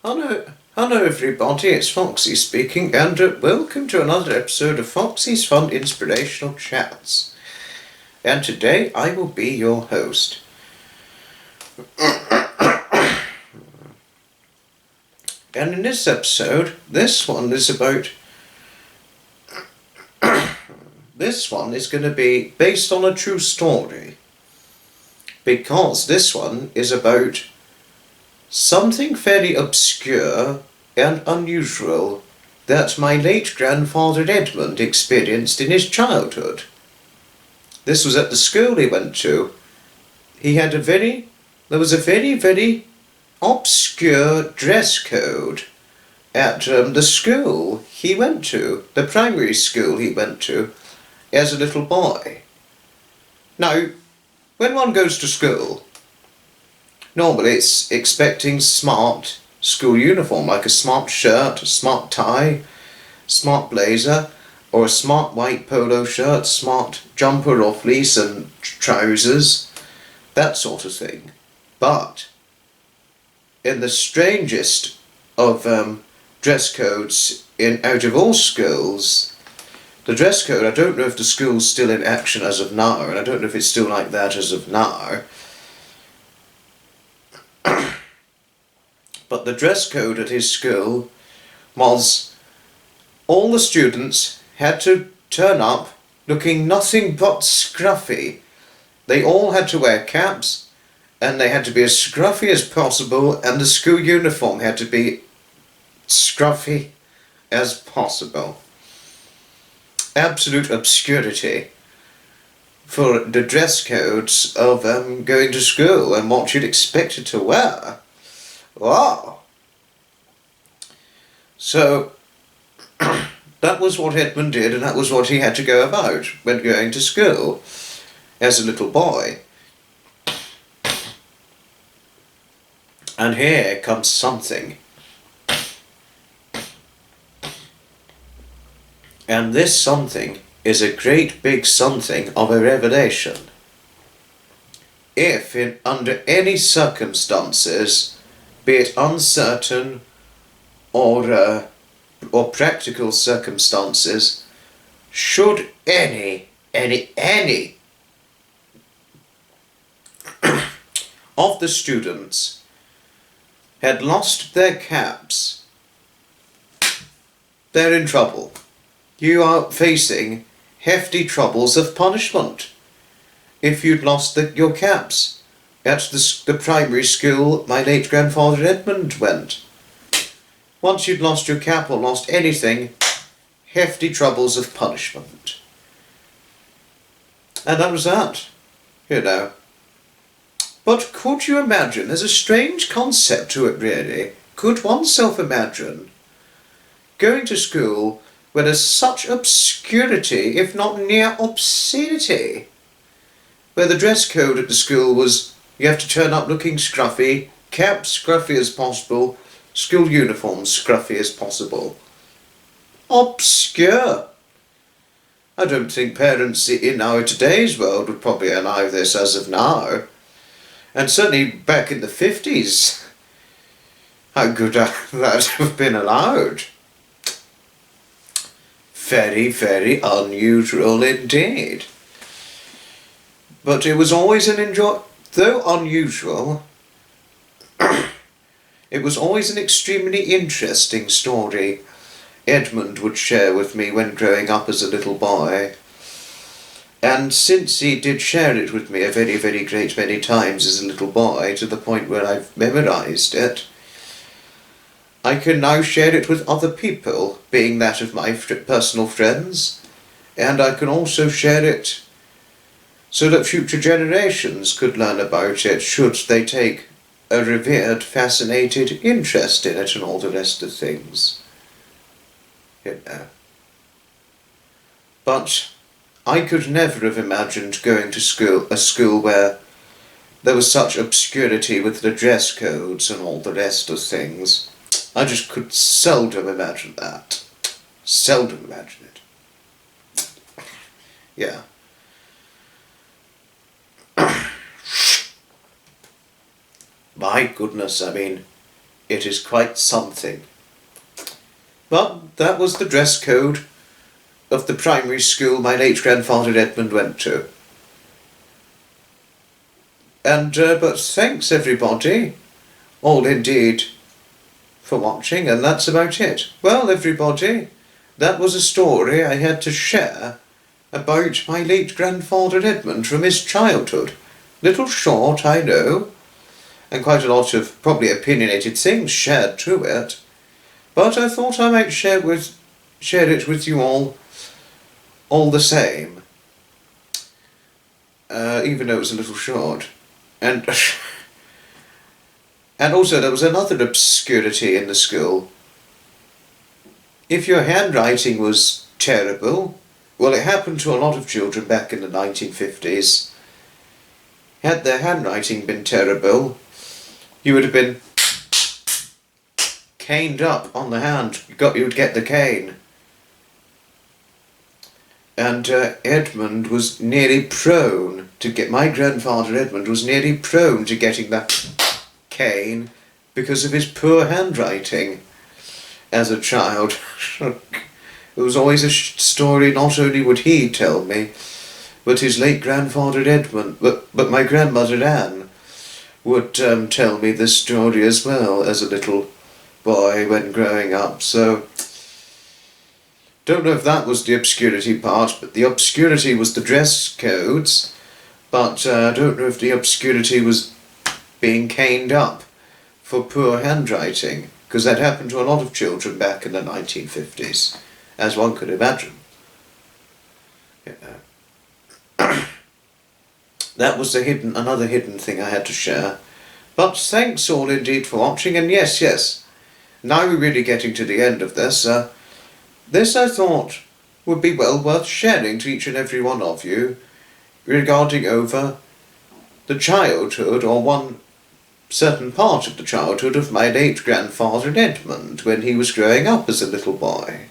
Hello everybody, it's Foxy speaking, and welcome to another episode of Foxy's Fun Inspirational Chats. And today I will be your host. And in this episode, this one is going to be based on a true story. Because this one is about something very obscure and unusual that my late grandfather Edmund experienced in his childhood. This was at the school he went to. There was a very obscure dress code at the school he went to, the primary school he went to, as a little boy. Now, when one goes to school, normally it's expecting smart school uniform, like a smart shirt, a smart tie, smart blazer, or a smart white polo shirt, smart jumper or fleece and trousers, that sort of thing. But in the strangest of dress codes out of all schools, the dress code, I don't know if the school's still in action as of now, and I don't know if it's still like that as of now, but the dress code at his school was all the students had to turn up looking nothing but scruffy. They all had to wear caps, and they had to be as scruffy as possible, and the school uniform had to be scruffy as possible. Absolute obscurity for the dress codes of going to school and what you'd expected to wear. Wow. So, that was what Edmund did, and that was what he had to go about when going to school as a little boy. And here comes something. And this something is a great big something of a revelation. If, under any circumstances, be it uncertain or practical circumstances, should any of the students had lost their caps, they're in trouble. You are facing hefty troubles of punishment if you'd lost your caps at the primary school my late grandfather Edmund went. Once you'd lost your cap or lost anything, hefty troubles of punishment. And that was that, you know. But could you imagine, there's a strange concept to it really, could oneself imagine going to school where there's such obscurity, if not near obscenity, where the dress code at the school was you have to turn up looking scruffy, cap scruffy as possible, school uniform scruffy as possible. Obscure. I don't think parents in our today's world would probably allow this as of now. And certainly back in the 50s, how could that have been allowed? Very unusual indeed. But it was always though unusual, it was always an extremely interesting story Edmund would share with me when growing up as a little boy. And since he did share it with me a very great many times as a little boy, to the point where I've memorised it, I can now share it with other people, being that of my personal friends, and I can also share it so that future generations could learn about it should they take a revered, fascinated interest in it and all the rest of things. You know. But I could never have imagined going to a school where there was such obscurity with the dress codes and all the rest of things. I just could seldom imagine that. Seldom imagine it. Yeah. My goodness, I mean, It is quite something. But that was the dress code of the primary school my late grandfather Edmund went to. And, but thanks everybody, all indeed, for watching, and that's about it. Well, everybody, that was a story I had to share about my late grandfather Edmund from his childhood. Little short, I know, and quite a lot of probably opinionated things shared through it, but I thought I might share it with you all the same, even though it was a little short. And and also there was another obscurity in the school. If your handwriting was terrible, well, it happened to a lot of children back in the 1950s. Had their handwriting been terrible, you would have been caned up on the hand. You would get the cane. And Edmund was nearly prone to get, my grandfather Edmund was nearly prone to getting that cane because of his poor handwriting as a child. It was always a story not only would he tell me, but his late grandfather Edmund, but my grandmother Anne would tell me this story as well as a little boy when growing up. So don't know if that was the obscurity part, but the obscurity was the dress codes, but I don't know if the obscurity was being caned up for poor handwriting, because that happened to a lot of children back in the 1950s, as one could imagine. That was another hidden thing I had to share. But thanks all indeed for watching, and yes, now we're really getting to the end of this. This I thought would be well worth sharing to each and every one of you regarding over the childhood, or one certain part of the childhood of my late grandfather Edmund when he was growing up as a little boy.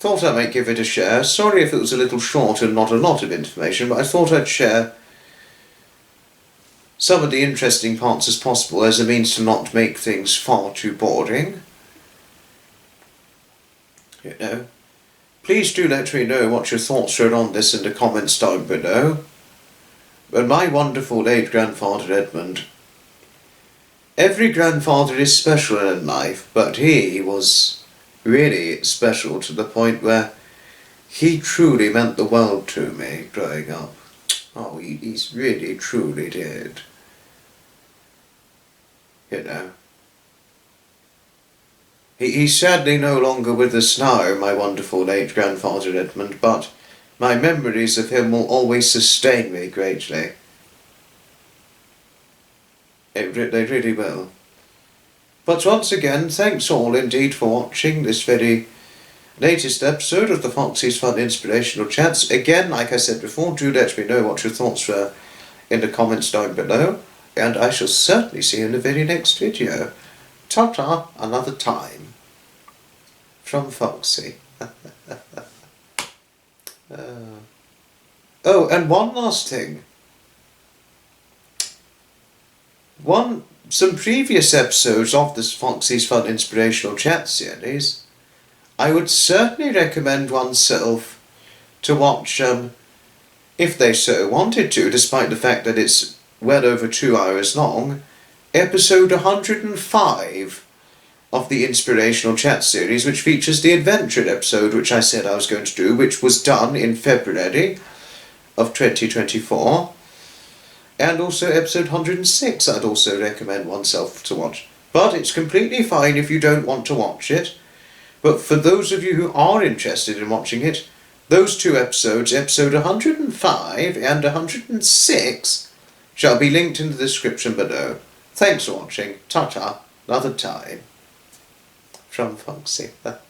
Thought I might give it a share. Sorry if it was a little short and not a lot of information, but I thought I'd share some of the interesting parts as possible as a means to not make things far too boring. You know, please do let me know what your thoughts are on this in the comments down below. But my wonderful late grandfather Edmund, every grandfather is special in life, but he was really special to the point where he truly meant the world to me growing up. Oh, he really truly did. You know. He's sadly no longer with us now, my wonderful late grandfather Edmund, but my memories of him will always sustain me greatly. They really will. But once again, thanks all indeed for watching this very latest episode of the Foxy's Fun Inspirational Chats. Again, like I said before, do let me know what your thoughts were in the comments down below, and I shall certainly see you in the very next video. Ta-ta, another time. From Foxy. Oh, and one last thing. Some previous episodes of this Foxy's Fun Inspirational Chat series, I would certainly recommend oneself to watch, if they so wanted to, despite the fact that it's well over 2 hours long, episode 105 of the Inspirational Chat series, which features the adventure episode which I said I was going to do, which was done in February of 2024. And also episode 106 I'd also recommend oneself to watch. But it's completely fine if you don't want to watch it. But for those of you who are interested in watching it, those two episodes, episode 105 and 106, shall be linked in the description below. Thanks for watching. Ta-ta. Another time. From Foxy. Oh.